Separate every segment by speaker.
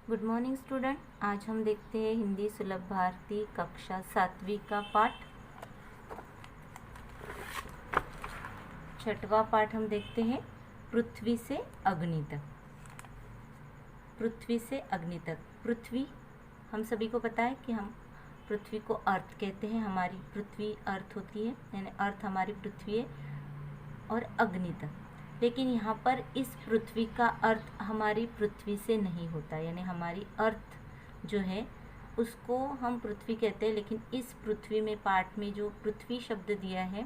Speaker 1: Good morning student. आज हम देखते हैं हिंदी सुलभ भारती कक्षा 7वीं का पाठ। छठवां पाठ हम देखते हैं पृथ्वी से अग्नि तक। पृथ्वी से अग्नि तक। पृथ्वी हम सभी को पता है कि हम पृथ्वी को अर्थ कहते हैं। हमारी पृथ्वी अर्थ होती है, यानी अर्थ हमारी पृथ्वी है। और अग्नि तक, लेकिन यहाँ पर इस पृथ्वी का अर्थ हमारी पृथ्वी से नहीं होता, यानी हमारी अर्थ जो है उसको हम पृथ्वी कहते हैं, लेकिन इस पृथ्वी में पाठ में जो पृथ्वी शब्द दिया है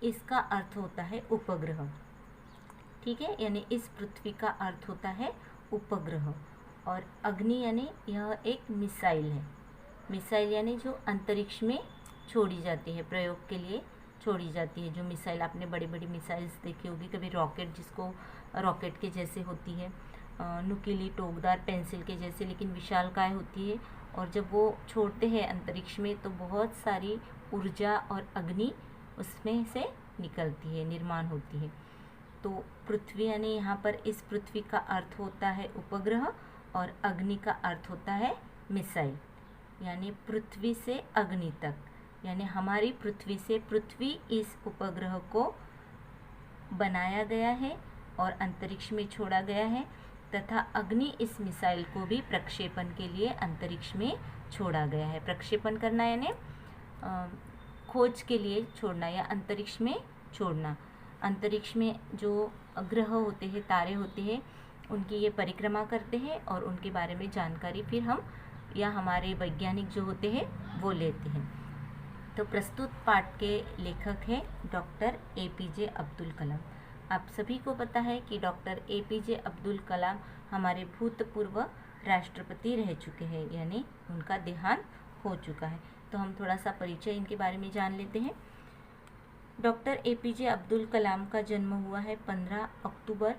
Speaker 1: इसका अर्थ होता है उपग्रह। ठीक है, यानी इस पृथ्वी का अर्थ होता है उपग्रह। और अग्नि यानी यह एक मिसाइल है। मिसाइल यानी जो अंतरिक्ष में छोड़ी जाती है, प्रयोग के लिए छोड़ी जाती है। जो मिसाइल, आपने बड़ी बड़ी मिसाइल्स देखी होगी, कभी रॉकेट, जिसको रॉकेट के जैसे होती है, नुकीली टोकदार पेंसिल के जैसे, लेकिन विशालकाय होती है। और जब वो छोड़ते हैं अंतरिक्ष में तो बहुत सारी ऊर्जा और अग्नि उसमें से निकलती है, निर्माण होती है। तो पृथ्वी यानी यहाँ पर इस पृथ्वी का अर्थ होता है उपग्रह और अग्नि का अर्थ होता है मिसाइल। यानी पृथ्वी से अग्नि तक, यानी हमारी पृथ्वी से पृथ्वी इस उपग्रह को बनाया गया है और अंतरिक्ष में छोड़ा गया है, तथा अग्नि इस मिसाइल को भी प्रक्षेपण के लिए अंतरिक्ष में छोड़ा गया है। प्रक्षेपण करना यानी खोज के लिए छोड़ना या अंतरिक्ष में छोड़ना। अंतरिक्ष में जो ग्रह होते हैं, तारे होते हैं, उनकी ये परिक्रमा करते हैं और उनके बारे में जानकारी फिर हम या हमारे वैज्ञानिक जो होते हैं वो लेते हैं। तो प्रस्तुत पाठ के लेखक हैं डॉक्टर APJ अब्दुल कलाम। आप सभी को पता है कि डॉक्टर APJ अब्दुल कलाम हमारे भूतपूर्व राष्ट्रपति रह चुके हैं, यानी उनका देहांत हो चुका है। तो हम थोड़ा सा परिचय इनके बारे में जान लेते हैं। डॉक्टर APJ अब्दुल कलाम का जन्म हुआ है 15 अक्टूबर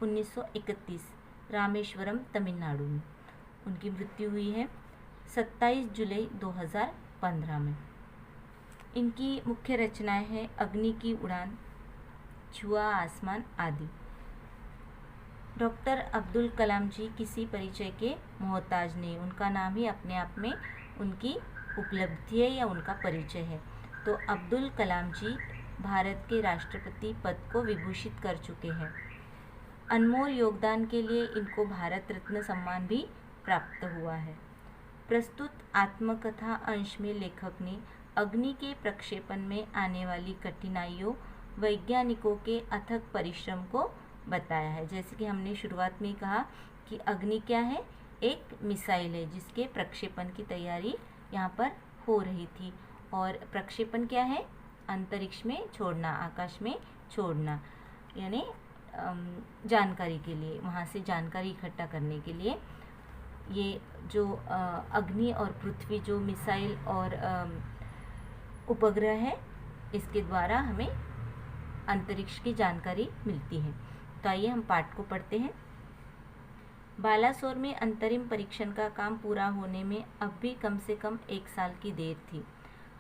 Speaker 1: 1931 रामेश्वरम, तमिलनाडु में। उनकी मृत्यु हुई है 27 जुलाई 2015 में। इनकी मुख्य रचनाएं हैं अग्नि की उड़ान, छुआ आसमान आदि। डॉक्टर अब्दुल कलाम जी किसी परिचय के मोहताज नहीं, उनका नाम ही अपने आप में उनकी उपलब्धि है या उनका परिचय है। तो अब्दुल कलाम जी भारत के राष्ट्रपति पद को विभूषित कर चुके हैं। अनमोल योगदान के लिए इनको भारत रत्न सम्मान भी प्राप्त हुआ है। प्रस्तुत आत्मकथा अंश में लेखक ने अग्नि के प्रक्षेपण में आने वाली कठिनाइयों, वैज्ञानिकों के अथक परिश्रम को बताया है। जैसे कि हमने शुरुआत में कहा कि अग्नि क्या है, एक मिसाइल है जिसके प्रक्षेपण की तैयारी यहाँ पर हो रही थी। और प्रक्षेपण क्या है, अंतरिक्ष में छोड़ना, आकाश में छोड़ना, यानी जानकारी के लिए, वहाँ से जानकारी इकट्ठा करने के लिए। ये जो अग्नि और पृथ्वी जो मिसाइल और उपग्रह है, इसके द्वारा हमें अंतरिक्ष की जानकारी मिलती है। तो आइए हम पाठ को पढ़ते हैं। बालासोर में अंतरिम परीक्षण का काम पूरा होने में अब भी कम से कम 1 साल की देर थी।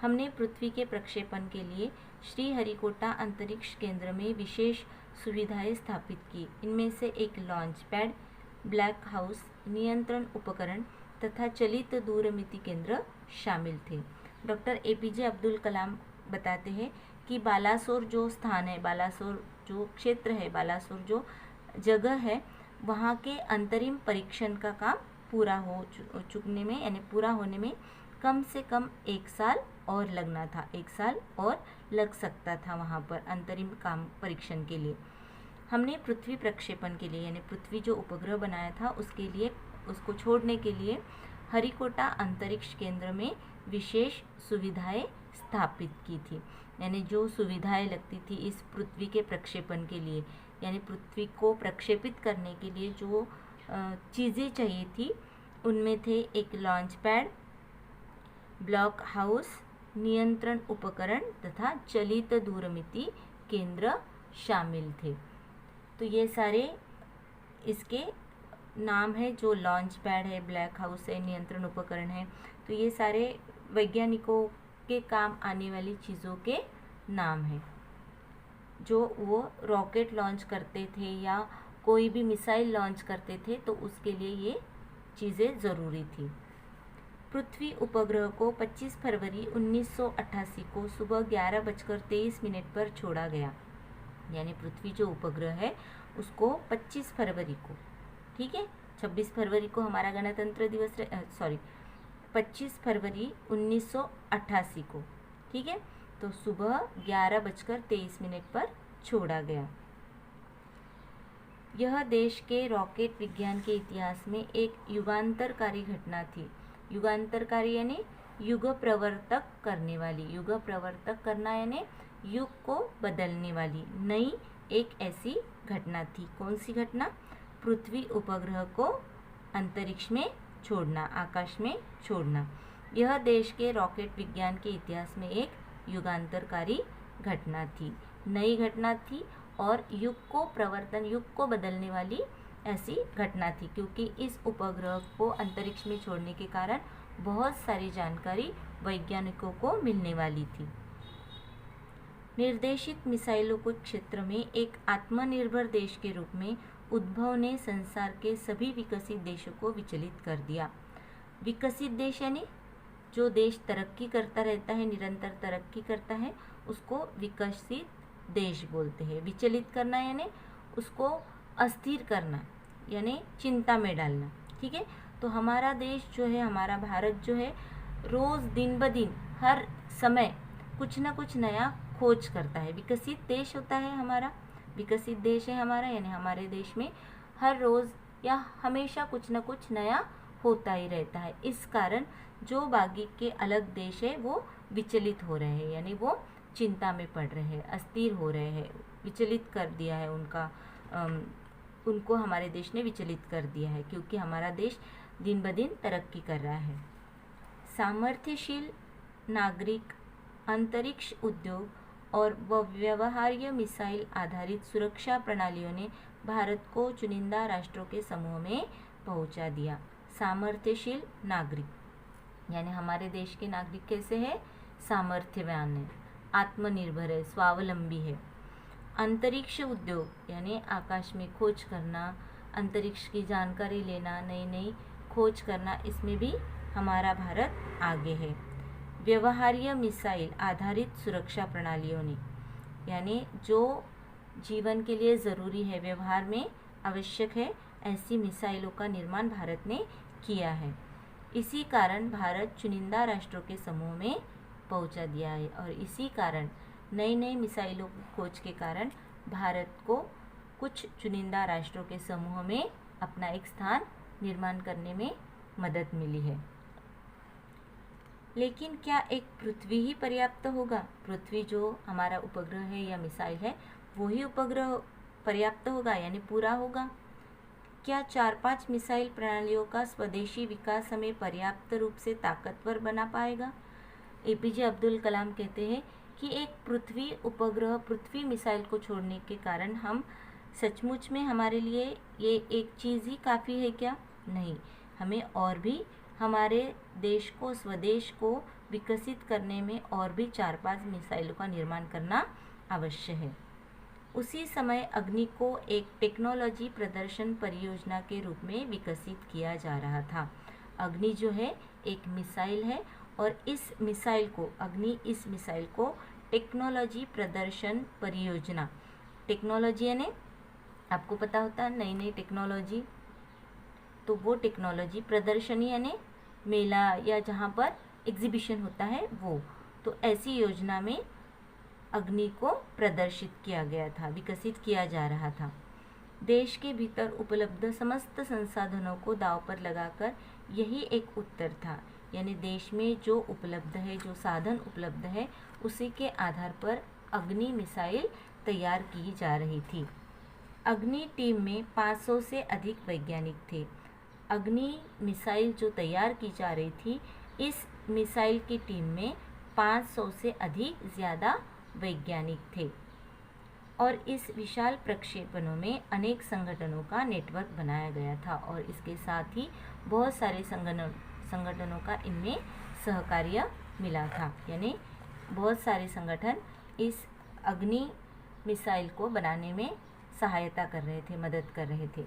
Speaker 1: हमने पृथ्वी के प्रक्षेपण के लिए श्रीहरिकोटा अंतरिक्ष केंद्र में विशेष सुविधाएं स्थापित की। इनमें से एक लॉन्च पैड, ब्लैक हाउस, नियंत्रण उपकरण तथा चलित दूरमिति केंद्र शामिल थे। डॉक्टर APJ अब्दुल कलाम बताते हैं कि बालासोर जो स्थान है, बालासोर जो क्षेत्र है, बालासोर जो जगह है, वहाँ के अंतरिम परीक्षण का काम पूरा हो चुकने में, यानी पूरा होने में कम से कम 1 साल और लगना था। 1 साल और लग सकता था वहाँ पर अंतरिम काम परीक्षण के लिए। हमने पृथ्वी प्रक्षेपण के लिए, यानी पृथ्वी जो उपग्रह बनाया था उसके लिए, उसको छोड़ने के लिए हरिकोटा अंतरिक्ष केंद्र में विशेष सुविधाएं स्थापित की थी। यानी जो सुविधाएं लगती थी इस पृथ्वी के प्रक्षेपण के लिए, यानी पृथ्वी को प्रक्षेपित करने के लिए जो चीज़ें चाहिए थी, उनमें थे एक लॉन्च पैड, ब्लॉक हाउस, नियंत्रण उपकरण तथा चलित दूरमिति केंद्र शामिल थे। तो ये सारे इसके नाम है, जो लॉन्च पैड है, ब्लैक हाउस है, नियंत्रण उपकरण है। तो ये सारे वैज्ञानिकों के काम आने वाली चीज़ों के नाम हैं, जो वो रॉकेट लॉन्च करते थे या कोई भी मिसाइल लॉन्च करते थे, तो उसके लिए ये चीज़ें ज़रूरी थी। पृथ्वी उपग्रह को 25 फरवरी 1988 को सुबह 11:23 पर छोड़ा गया। यानी पृथ्वी जो उपग्रह है उसको 25 फरवरी को, ठीक है, 26 फरवरी को हमारा गणतंत्र दिवस 25 फरवरी 1988 को, ठीक है, तो सुबह 11:23 पर छोड़ा गया। यह देश के रॉकेट विज्ञान के इतिहास में एक युगांतरकारी घटना थी। युगांतरकारी यानी युग प्रवर्तक करने वाली, युग प्रवर्तक करना यानी युग को बदलने वाली नई एक ऐसी घटना थी। कौन सी घटना? पृथ्वी उपग्रह को अंतरिक्ष में छोड़ना, आकाश में छोड़ना। यह देश के रॉकेट विज्ञान के इतिहास में एक युगांतरकारी घटना थी, नई घटना थी और युग को प्रवर्तन, युग को बदलने वाली ऐसी घटना थी, क्योंकि इस उपग्रह को अंतरिक्ष में छोड़ने के कारण बहुत सारी जानकारी वैज्ञानिकों को मिलने वाली थी। निर्देशित मिसाइलों के क्षेत्र में एक आत्मनिर्भर देश के रूप में उद्भव ने संसार के सभी विकसित देशों को विचलित कर दिया। विकसित देश यानी जो देश तरक्की करता रहता है, निरंतर तरक्की करता है, उसको विकसित देश बोलते हैं। विचलित करना यानी उसको अस्थिर करना, यानी चिंता में डालना, ठीक है। तो हमारा देश जो है, हमारा भारत जो है, रोज़ दिन ब दिन हर समय कुछ ना कुछ नया खोज करता है। विकसित देश होता है हमारा, विकसित देश है हमारा, यानी हमारे देश में हर रोज़ या हमेशा कुछ ना कुछ नया होता ही रहता है। इस कारण जो बाकी के अलग देश है वो विचलित हो रहे हैं, यानी वो चिंता में पड़ रहे हैं, अस्थिर हो रहे हैं, विचलित कर दिया है उनको हमारे देश ने विचलित कर दिया है, क्योंकि हमारा देश दिन ब दिन तरक्की कर रहा है। सामर्थ्यशील नागरिक, अंतरिक्ष उद्योग और व्यवहार्य मिसाइल आधारित सुरक्षा प्रणालियों ने भारत को चुनिंदा राष्ट्रों के समूह में पहुंचा दिया। सामर्थ्यशील नागरिक यानी हमारे देश के नागरिक कैसे हैं? सामर्थ्यवान है, आत्मनिर्भर है, स्वावलंबी है। अंतरिक्ष उद्योग यानी आकाश में खोज करना, अंतरिक्ष की जानकारी लेना, नई नई खोज करना, इसमें भी हमारा भारत आगे है। व्यवहार्य मिसाइल आधारित सुरक्षा प्रणालियों ने, यानी जो जीवन के लिए ज़रूरी है, व्यवहार में आवश्यक है, ऐसी मिसाइलों का निर्माण भारत ने किया है। इसी कारण भारत चुनिंदा राष्ट्रों के समूह में पहुंचा दिया है और इसी कारण नई नई मिसाइलों की खोज के कारण भारत को कुछ चुनिंदा राष्ट्रों के समूह में अपना एक स्थान निर्माण करने में मदद मिली है। लेकिन क्या एक पृथ्वी ही पर्याप्त होगा? पृथ्वी जो हमारा उपग्रह है या मिसाइल है, वही उपग्रह पर्याप्त होगा यानी पूरा होगा? क्या 4-5 मिसाइल प्रणालियों का स्वदेशी विकास हमें पर्याप्त रूप से ताकतवर बना पाएगा? एपीजे अब्दुल कलाम कहते हैं कि एक पृथ्वी उपग्रह, पृथ्वी मिसाइल को छोड़ने के कारण हम सचमुच में हमारे लिए ये एक चीज़ ही काफ़ी है क्या? नहीं, हमें और भी हमारे देश को, स्वदेश को विकसित करने में और भी 4-5 मिसाइलों का निर्माण करना अवश्य है। उसी समय अग्नि को एक टेक्नोलॉजी प्रदर्शन परियोजना के रूप में विकसित किया जा रहा था। अग्नि जो है एक मिसाइल है और इस मिसाइल को टेक्नोलॉजी प्रदर्शन परियोजना, टेक्नोलॉजी यानी आपको पता होता है नई नई टेक्नोलॉजी, तो वो टेक्नोलॉजी प्रदर्शनी यानी मेला या जहाँ पर एग्जीबिशन होता है वो, तो ऐसी योजना में अग्नि को प्रदर्शित किया गया था, विकसित किया जा रहा था। देश के भीतर उपलब्ध समस्त संसाधनों को दांव पर लगाकर यही एक उत्तर था, यानी देश में जो उपलब्ध है, जो साधन उपलब्ध है, उसी के आधार पर अग्नि मिसाइल तैयार की जा रही थी। अग्नि टीम में 500 से अधिक वैज्ञानिक थे। अग्नि मिसाइल जो तैयार की जा रही थी, इस मिसाइल की टीम में 500 से अधिक ज़्यादा वैज्ञानिक थे और इस विशाल प्रक्षेपणों में अनेक संगठनों का नेटवर्क बनाया गया था और इसके साथ ही बहुत सारे संगठनों का इनमें सहकार्य मिला था, यानी बहुत सारे संगठन इस अग्नि मिसाइल को बनाने में सहायता कर रहे थे, मदद कर रहे थे।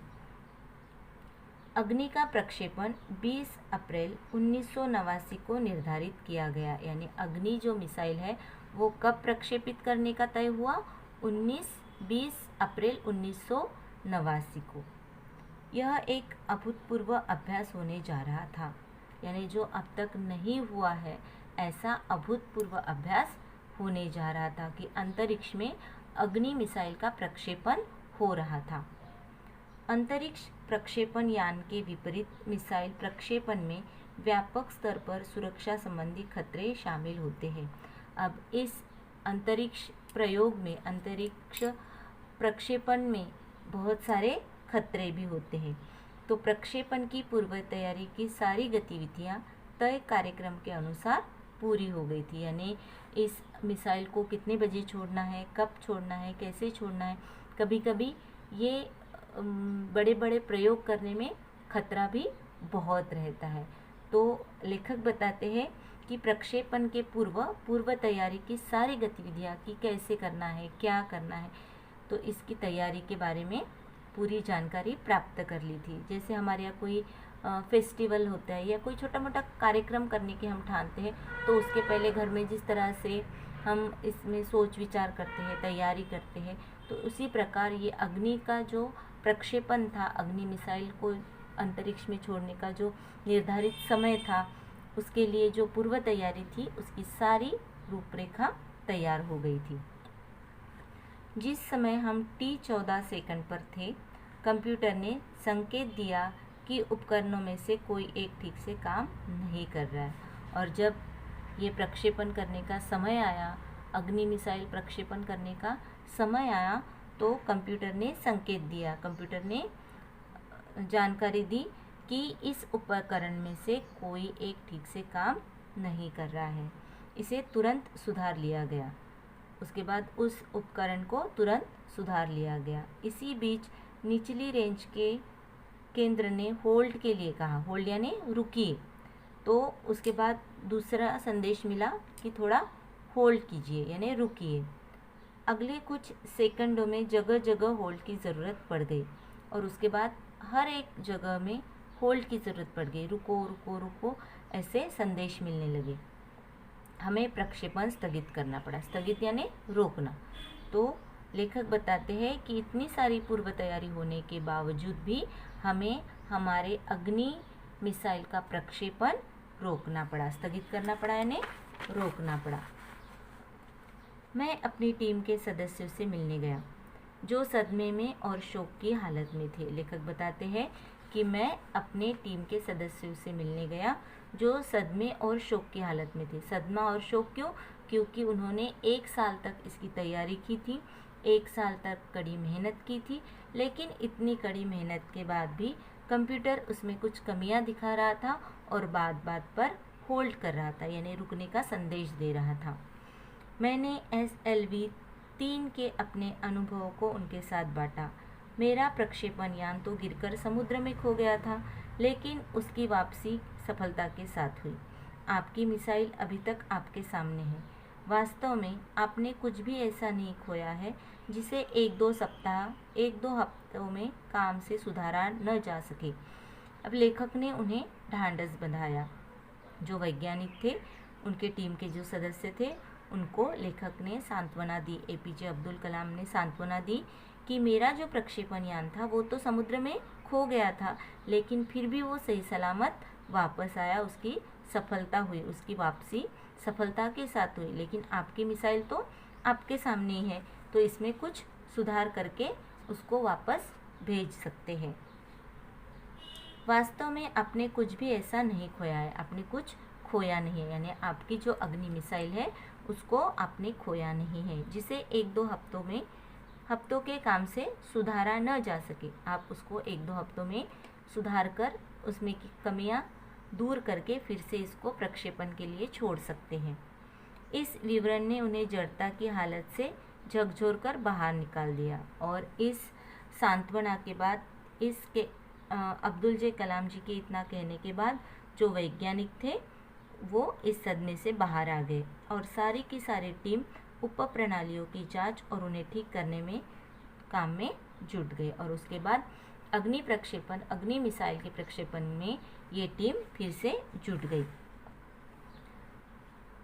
Speaker 1: अग्नि का प्रक्षेपण 20 अप्रैल 1989 को निर्धारित किया गया। यानी अग्नि जो मिसाइल है वो कब प्रक्षेपित करने का तय हुआ? 20 अप्रैल 1989 को। यह एक अभूतपूर्व अभ्यास होने जा रहा था, यानी जो अब तक नहीं हुआ है ऐसा अभूतपूर्व अभ्यास होने जा रहा था कि अंतरिक्ष में अग्नि मिसाइल का प्रक्षेपण हो रहा था। अंतरिक्ष प्रक्षेपण यान के विपरीत मिसाइल प्रक्षेपण में व्यापक स्तर पर सुरक्षा संबंधी खतरे शामिल होते हैं। अब इस अंतरिक्ष प्रयोग में, अंतरिक्ष प्रक्षेपण में बहुत सारे खतरे भी होते हैं। तो प्रक्षेपण की पूर्व तैयारी की सारी गतिविधियां तय कार्यक्रम के अनुसार पूरी हो गई थी। यानी इस मिसाइल को कितने बजे छोड़ना है, कब छोड़ना है, कैसे छोड़ना है। कभी कभी ये बड़े बड़े प्रयोग करने में खतरा भी बहुत रहता है। तो लेखक बताते हैं कि प्रक्षेपण के पूर्व तैयारी की सारी गतिविधियां कि कैसे करना है, क्या करना है, तो इसकी तैयारी के बारे में पूरी जानकारी प्राप्त कर ली थी। जैसे हमारे यहाँ कोई फेस्टिवल होता है या कोई छोटा मोटा कार्यक्रम करने के हम ठानते हैं, तो उसके पहले घर में जिस तरह से हम इसमें सोच विचार करते हैं, तैयारी करते हैं, तो उसी प्रकार ये अग्नि का जो प्रक्षेपण था, अग्नि मिसाइल को अंतरिक्ष में छोड़ने का जो निर्धारित समय था, उसके लिए जो पूर्व तैयारी थी उसकी सारी रूपरेखा तैयार हो गई थी। जिस समय हम T14 सेकंड पर थे, कंप्यूटर ने संकेत दिया कि उपकरणों में से कोई एक ठीक से काम नहीं कर रहा है। और जब ये प्रक्षेपण करने का समय आया, अग्नि मिसाइल प्रक्षेपण करने का समय आया, तो कंप्यूटर ने संकेत दिया, कंप्यूटर ने जानकारी दी कि इस उपकरण में से कोई एक ठीक से काम नहीं कर रहा है। इसे तुरंत सुधार लिया गया। उसके बाद उस उपकरण को तुरंत सुधार लिया गया। इसी बीच निचली रेंज के केंद्र ने होल्ड के लिए कहा, होल्ड यानी रुकिए। तो उसके बाद दूसरा संदेश मिला कि थोड़ा होल्ड कीजिए, यानी रुकिए। अगले कुछ सेकंडों में जगह जगह होल्ड की ज़रूरत पड़ गई और उसके बाद हर एक जगह में होल्ड की ज़रूरत पड़ गई। रुको रुको रुको ऐसे संदेश मिलने लगे। हमें प्रक्षेपण स्थगित करना पड़ा। स्थगित यानी रोकना। तो लेखक बताते हैं कि इतनी सारी पूर्व तैयारी होने के बावजूद भी हमें हमारे अग्नि मिसाइल का प्रक्षेपण रोकना पड़ा, स्थगित करना पड़ा यानी रोकना पड़ा। मैं अपनी टीम के सदस्यों से मिलने गया जो सदमे में और शोक की हालत में थे। लेखक बताते हैं कि मैं अपने टीम के सदस्यों से मिलने गया जो सदमे और शोक की हालत में थे। सदमा और शोक क्यों? क्योंकि उन्होंने 1 साल तक इसकी तैयारी की थी, 1 साल तक कड़ी मेहनत की थी, लेकिन इतनी कड़ी मेहनत के बाद भी कंप्यूटर उसमें कुछ कमियां दिखा रहा था और बात बात पर होल्ड कर रहा था, यानी रुकने का संदेश दे रहा था। मैंने SLV 3 के अपने अनुभवों को उनके साथ बांटा। मेरा प्रक्षेपण यान तो गिरकर समुद्र में खो गया था, लेकिन उसकी वापसी सफलता के साथ हुई। आपकी मिसाइल अभी तक आपके सामने है। वास्तव में आपने कुछ भी ऐसा नहीं खोया है जिसे 1-2 हफ्तों में काम से सुधारा न जा सके। अब लेखक ने उन्हें ढांढस बंधाया। जो वैज्ञानिक थे, उनके टीम के जो सदस्य थे, उनको लेखक ने सांत्वना दी। APJ अब्दुल कलाम ने सांत्वना दी कि मेरा जो प्रक्षेपण यान था वो तो समुद्र में खो गया था, लेकिन फिर भी वो सही सलामत वापस आया, उसकी सफलता हुई, उसकी वापसी सफलता के साथ हुई। लेकिन आपकी मिसाइल तो आपके सामने ही है, तो इसमें कुछ सुधार करके उसको वापस भेज सकते हैं। वास्तव में आपने कुछ भी ऐसा नहीं खोया है, आपने कुछ खोया नहीं है, यानी आपकी जो अग्नि मिसाइल है उसको आपने खोया नहीं है, जिसे 1-2 हफ्तों के काम से सुधारा न जा सके। आप उसको 1-2 हफ्तों में सुधार कर उसमें की कमियां दूर करके फिर से इसको प्रक्षेपण के लिए छोड़ सकते हैं। इस विवरण ने उन्हें जड़ता की हालत से झकझोर कर बाहर निकाल दिया और इस सांत्वना के बाद, इसके अब्दुल जे कलाम जी के इतना कहने के बाद जो वैज्ञानिक थे वो इस सदमे से बाहर आ गए और सारी की सारी टीम उप प्रणालियों की जांच और उन्हें ठीक करने में काम में जुट गए। और उसके बाद अग्नि मिसाइल के प्रक्षेपण में ये टीम फिर से जुट गई।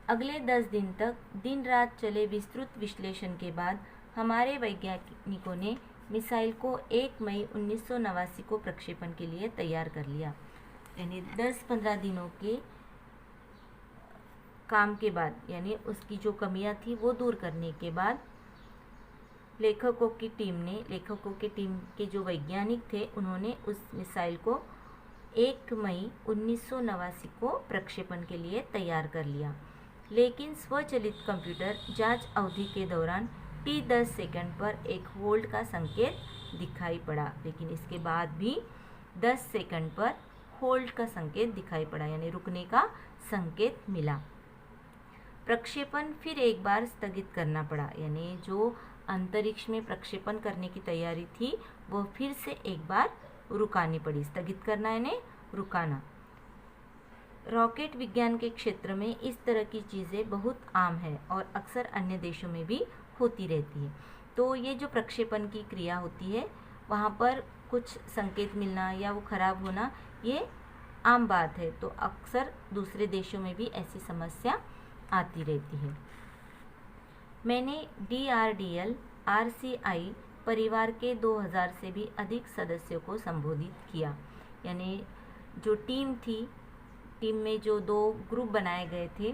Speaker 1: अगले 10 दिन तक दिन रात चले विस्तृत विश्लेषण के बाद हमारे वैज्ञानिकों ने मिसाइल को 1 मई 1989 को प्रक्षेपण के लिए तैयार कर लिया। यानी 10-15 दिनों के काम के बाद, यानी उसकी जो कमियां थी वो दूर करने के बाद लेखकों की टीम के जो वैज्ञानिक थे उन्होंने उस मिसाइल को 1 मई 1989 को प्रक्षेपण के लिए तैयार कर लिया। लेकिन स्वचालित कंप्यूटर जांच अवधि के दौरान T10 सेकंड पर एक होल्ड का संकेत दिखाई पड़ा, लेकिन इसके बाद भी 10 सेकंड पर होल्ड का संकेत दिखाई पड़ा, यानी रुकने का संकेत मिला। प्रक्षेपण फिर एक बार स्थगित करना पड़ा, यानी जो अंतरिक्ष में प्रक्षेपण करने की तैयारी थी वो फिर से एक बार रुकानी पड़ी। स्थगित करना यानी रुकाना। रॉकेट विज्ञान के क्षेत्र में इस तरह की चीज़ें बहुत आम है और अक्सर अन्य देशों में भी होती रहती है। तो ये जो प्रक्षेपण की क्रिया होती है वहाँ पर कुछ संकेत मिलना या वो खराब होना ये आम बात है। तो अक्सर दूसरे देशों में भी ऐसी समस्या आती रहती है। मैंने DRDL RCI परिवार के 2000 से भी अधिक सदस्यों को संबोधित किया। यानी जो टीम थी, टीम में जो 2 ग्रुप बनाए गए थे,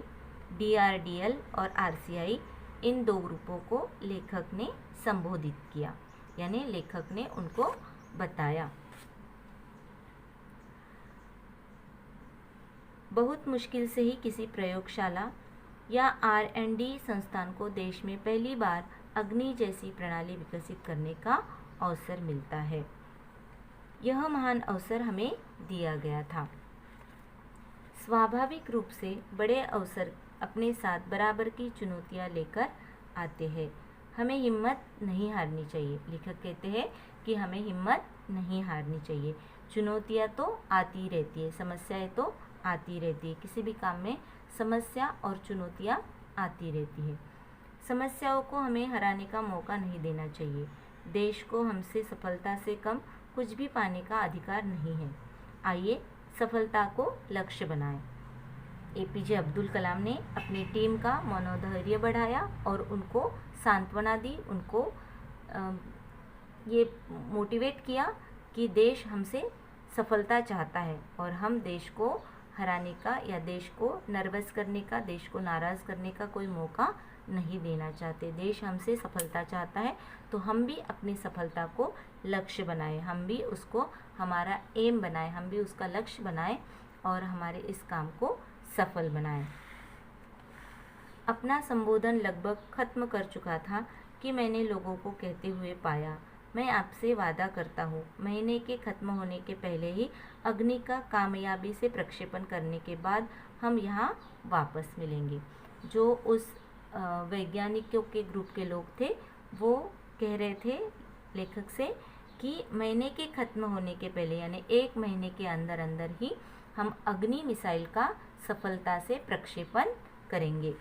Speaker 1: DRDL और RCI, इन 2 ग्रुपों को लेखक ने संबोधित किया, यानी लेखक ने उनको बताया। बहुत मुश्किल से ही किसी प्रयोगशाला या R&D संस्थान को देश में पहली बार अग्नि जैसी प्रणाली विकसित करने का अवसर मिलता है। यह महान अवसर हमें दिया गया था। स्वाभाविक रूप से बड़े अवसर अपने साथ बराबर की चुनौतियां लेकर आते हैं। हमें हिम्मत नहीं हारनी चाहिए। लेखक कहते हैं कि हमें हिम्मत नहीं हारनी चाहिए। चुनौतियां तो आती रहती है, समस्याएं तो आती रहती है। किसी भी काम में समस्या और चुनौतियां आती रहती है। समस्याओं को हमें हराने का मौका नहीं देना चाहिए। देश को हमसे सफलता से कम कुछ भी पाने का अधिकार नहीं है। आइए सफलता को लक्ष्य बनाएं। APJ अब्दुल कलाम ने अपनी टीम का मनोधैर्य बढ़ाया और उनको सांत्वना दी, उनको ये मोटिवेट किया कि देश हमसे सफलता चाहता है और हम देश को हराने का या देश को नर्वस करने का, देश को नाराज़ करने का कोई मौका नहीं देना चाहते। देश हमसे सफलता चाहता है तो हम भी अपनी सफलता को लक्ष्य बनाएं, हम भी उसको हमारा एम बनाएं, हम भी उसका लक्ष्य बनाएं और हमारे इस काम को सफल बनाएं। अपना संबोधन लगभग ख़त्म कर चुका था कि मैंने लोगों को कहते हुए पाया, मैं आपसे वादा करता हूँ, महीने के ख़त्म होने के पहले ही अग्नि का कामयाबी से प्रक्षेपण करने के बाद हम यहाँ वापस मिलेंगे। जो उस वैज्ञानिकों के ग्रुप के लोग थे वो कह रहे थे लेखक से कि महीने के ख़त्म होने के पहले, यानी 1 महीने के अंदर अंदर ही हम अग्नि मिसाइल का सफलता से प्रक्षेपण करेंगे।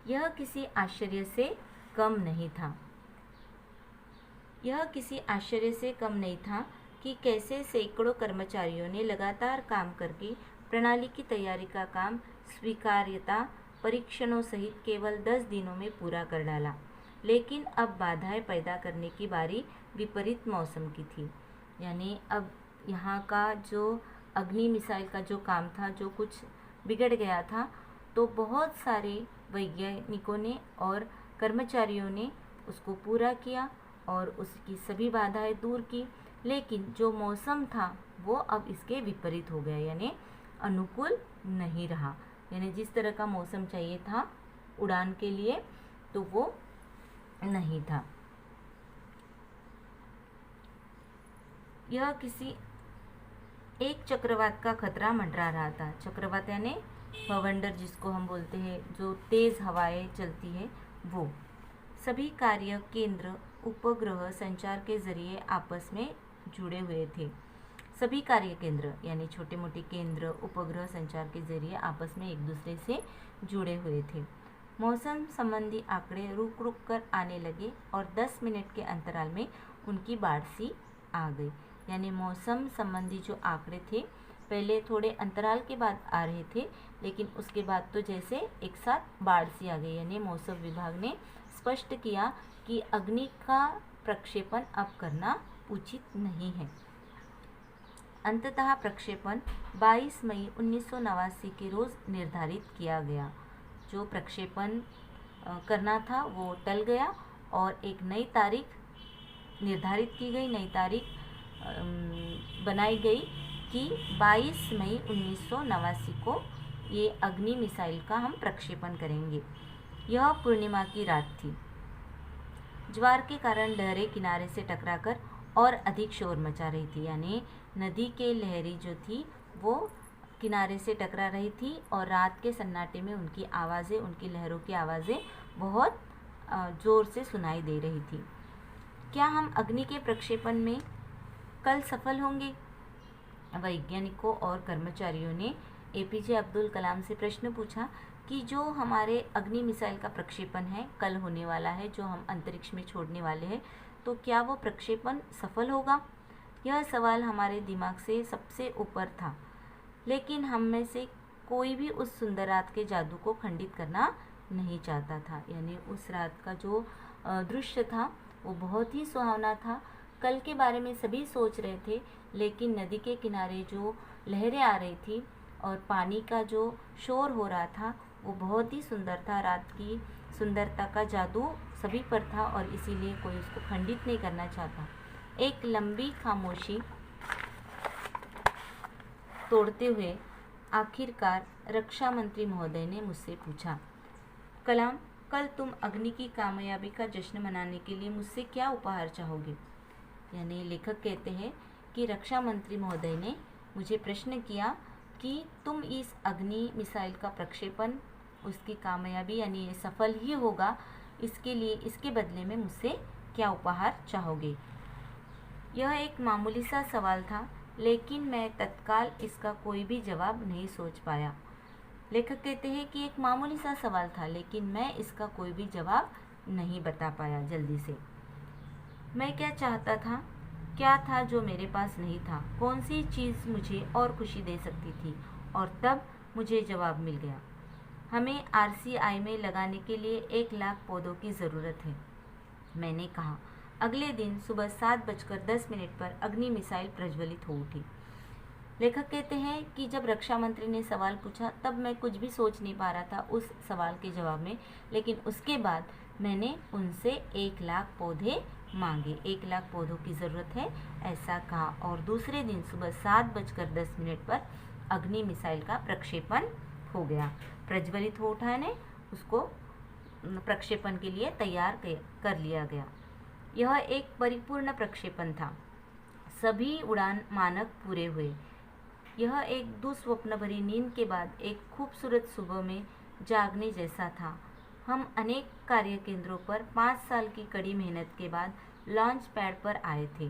Speaker 1: यह किसी आश्चर्य से कम नहीं था। यह किसी आश्चर्य से कम नहीं था कि कैसे सैकड़ों कर्मचारियों ने लगातार काम करके प्रणाली की तैयारी का काम स्वीकार्यता परीक्षणों सहित केवल 10 दिनों में पूरा कर डाला। लेकिन अब बाधाएं पैदा करने की बारी विपरीत मौसम की थी। यानी अब यहाँ का जो अग्नि मिसाइल का जो काम था, जो कुछ बिगड़ गया था, तो बहुत सारे वैज्ञानिकों ने और कर्मचारियों ने उसको पूरा किया और उसकी सभी बाधाएं दूर की। लेकिन जो मौसम था वो अब इसके विपरीत हो गया, यानी अनुकूल नहीं रहा। यानी जिस तरह का मौसम चाहिए था उड़ान के लिए तो वो नहीं था। यह किसी एक चक्रवात का खतरा मंडरा रहा था। चक्रवात यानी भवंडर जिसको हम बोलते हैं, जो तेज़ हवाएं चलती है वो। सभी कार्य केंद्र उपग्रह संचार के जरिए आपस में जुड़े हुए थे। सभी कार्य केंद्र यानी छोटे मोटे केंद्र उपग्रह संचार के जरिए आपस में एक दूसरे से जुड़े हुए थे। मौसम संबंधी आंकड़े रुक रुक कर आने लगे और 10 मिनट के अंतराल में उनकी बाढ़ सी आ गई। यानी मौसम संबंधी जो आंकड़े थे पहले थोड़े अंतराल के बाद आ रहे थे, लेकिन उसके बाद तो जैसे एक साथ बाढ़ सी आ गई। यानी मौसम विभाग ने स्पष्ट किया कि अग्नि का प्रक्षेपण अब करना उचित नहीं है। अंततः प्रक्षेपण 22 मई 1989 के रोज़ निर्धारित किया गया। जो प्रक्षेपण करना था वो टल गया और एक नई तारीख निर्धारित की गई, नई तारीख बनाई गई कि 22 मई 1989 को ये अग्नि मिसाइल का हम प्रक्षेपण करेंगे। यह पूर्णिमा की रात थी। ज्वार के कारण लहरें किनारे से टकराकर और अधिक शोर मचा रही थी। यानी नदी के लहरें जो थी वो किनारे से टकरा रही थी और रात के सन्नाटे में उनकी आवाज़ें, उनकी लहरों की आवाज़ें बहुत ज़ोर से सुनाई दे रही थी। क्या हम अग्नि के प्रक्षेपण में कल सफल होंगे? वैज्ञानिकों और कर्मचारियों ने एपीजे अब्दुल कलाम से प्रश्न पूछा कि जो हमारे अग्नि मिसाइल का प्रक्षेपण है कल होने वाला है, जो हम अंतरिक्ष में छोड़ने वाले हैं, तो क्या वो प्रक्षेपण सफल होगा? यह सवाल हमारे दिमाग से सबसे ऊपर था, लेकिन हम में से कोई भी उस सुंदर रात के जादू को खंडित करना नहीं चाहता था। यानी उस रात का जो दृश्य था वो बहुत ही सुहावना था। कल के बारे में सभी सोच रहे थे, लेकिन नदी के किनारे जो लहरें आ रही थी और पानी का जो शोर हो रहा था वो बहुत ही सुंदर था। रात की सुंदरता का जादू सभी पर था और इसीलिए कोई उसको खंडित नहीं करना चाहता। एक लंबी खामोशी तोड़ते हुए आखिरकार रक्षा मंत्री महोदय ने मुझसे पूछा, कलाम, कल तुम अग्नि की कामयाबी का जश्न मनाने के लिए मुझसे क्या उपहार चाहोगे? यानी लेखक कहते हैं कि रक्षा मंत्री महोदय ने मुझे प्रश्न किया कि तुम इस अग्नि मिसाइल का प्रक्षेपण, उसकी कामयाबी यानी ये सफल ही होगा, इसके लिए, इसके बदले में मुझसे क्या उपहार चाहोगे? यह एक मामूली सा सवाल था, लेकिन मैं तत्काल इसका कोई भी जवाब नहीं सोच पाया। लेखक कहते हैं कि एक मामूली सा सवाल था, लेकिन मैं इसका कोई भी जवाब नहीं बता पाया जल्दी से। मैं क्या चाहता था, क्या था जो मेरे पास नहीं था, कौन सी चीज़ मुझे और खुशी दे सकती थी? और तब मुझे जवाब मिल गया। हमें RCI में लगाने के लिए 1 लाख पौधों की ज़रूरत है, मैंने कहा। अगले दिन सुबह 7:10 पर अग्नि मिसाइल प्रज्वलित हो उठी। लेखक कहते हैं कि जब रक्षा मंत्री ने सवाल पूछा तब मैं कुछ भी सोच नहीं पा रहा था उस सवाल के जवाब में, लेकिन उसके बाद मैंने उनसे 1 लाख पौधे मांगे। 1 लाख पौधों की ज़रूरत है ऐसा कहा और दूसरे दिन सुबह 7:10 पर अग्नि मिसाइल का प्रक्षेपण हो गया। प्रज्वलित हो उठा ने उसको प्रक्षेपण के लिए तैयार कर लिया गया। यह एक परिपूर्ण प्रक्षेपण था। सभी उड़ान मानक पूरे हुए। यह एक दुस्वप्न भरी नींद के बाद एक खूबसूरत सुबह में जागने जैसा था। हम अनेक कार्य केंद्रों पर 5 साल की कड़ी मेहनत के बाद लॉन्च पैड पर आए थे।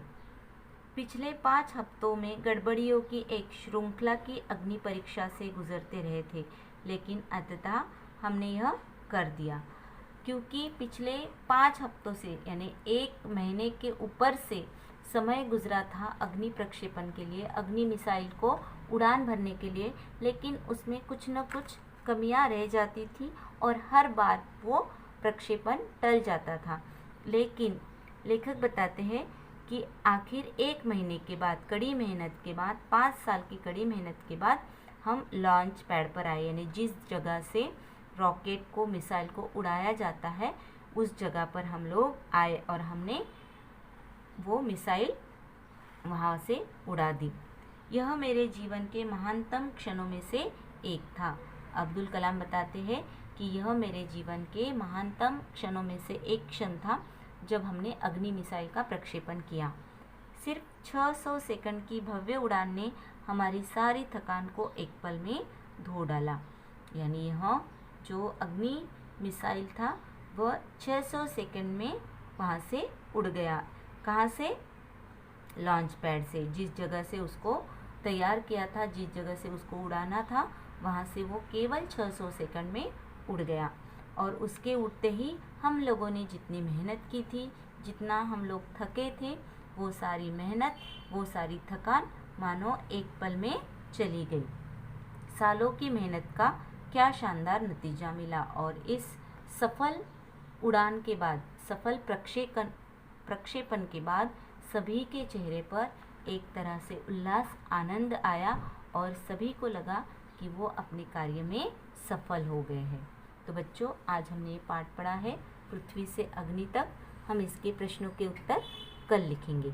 Speaker 1: पिछले 5 हफ्तों में गड़बड़ियों की एक श्रृंखला की अग्नि परीक्षा से गुजरते रहे थे, लेकिन अंततः हमने यह कर दिया। क्योंकि पिछले 5 हफ्तों से यानी 1 महीने के ऊपर से समय गुजरा था अग्नि प्रक्षेपण के लिए, अग्नि मिसाइल को उड़ान भरने के लिए, लेकिन उसमें कुछ न कुछ कमियां रह जाती थी और हर बार वो प्रक्षेपण टल जाता था। लेकिन लेखक बताते हैं कि आखिर 1 महीने के बाद, कड़ी मेहनत के बाद, 5 साल की कड़ी मेहनत के बाद हम लॉन्च पैड पर आए। यानी जिस जगह से रॉकेट को, मिसाइल को उड़ाया जाता है उस जगह पर हम लोग आए और हमने वो मिसाइल वहाँ से उड़ा दी। यह मेरे जीवन के महानतम क्षणों में से एक था। अब्दुल कलाम बताते हैं कि यह मेरे जीवन के महानतम क्षणों में से एक क्षण था जब हमने अग्नि मिसाइल का प्रक्षेपण किया। सिर्फ 600 सेकंड की भव्य उड़ान ने हमारी सारी थकान को एक पल में धो डाला। यानी यह जो अग्नि मिसाइल था वह 600 सेकंड में वहाँ से उड़ गया। कहाँ से? लॉन्च पैड से। जिस जगह से उसको तैयार किया था, जिस जगह से उसको उड़ाना था, वहाँ से वो केवल 600 सेकंड में उड़ गया। और उसके उड़ते ही हम लोगों ने जितनी मेहनत की थी, जितना हम लोग थके थे, वो सारी मेहनत, वो सारी थकान मानो एक पल में चली गई। सालों की मेहनत का क्या शानदार नतीजा मिला और इस सफल उड़ान के बाद, सफल प्रक्षेपण के बाद सभी के चेहरे पर एक तरह से उल्लास, आनंद आया और सभी को लगा कि वो अपने कार्य में सफल हो गए हैं। तो बच्चों, आज हमने ये पाठ पढ़ा है पृथ्वी से अग्नि तक। हम इसके प्रश्नों के उत्तर कल लिखेंगे।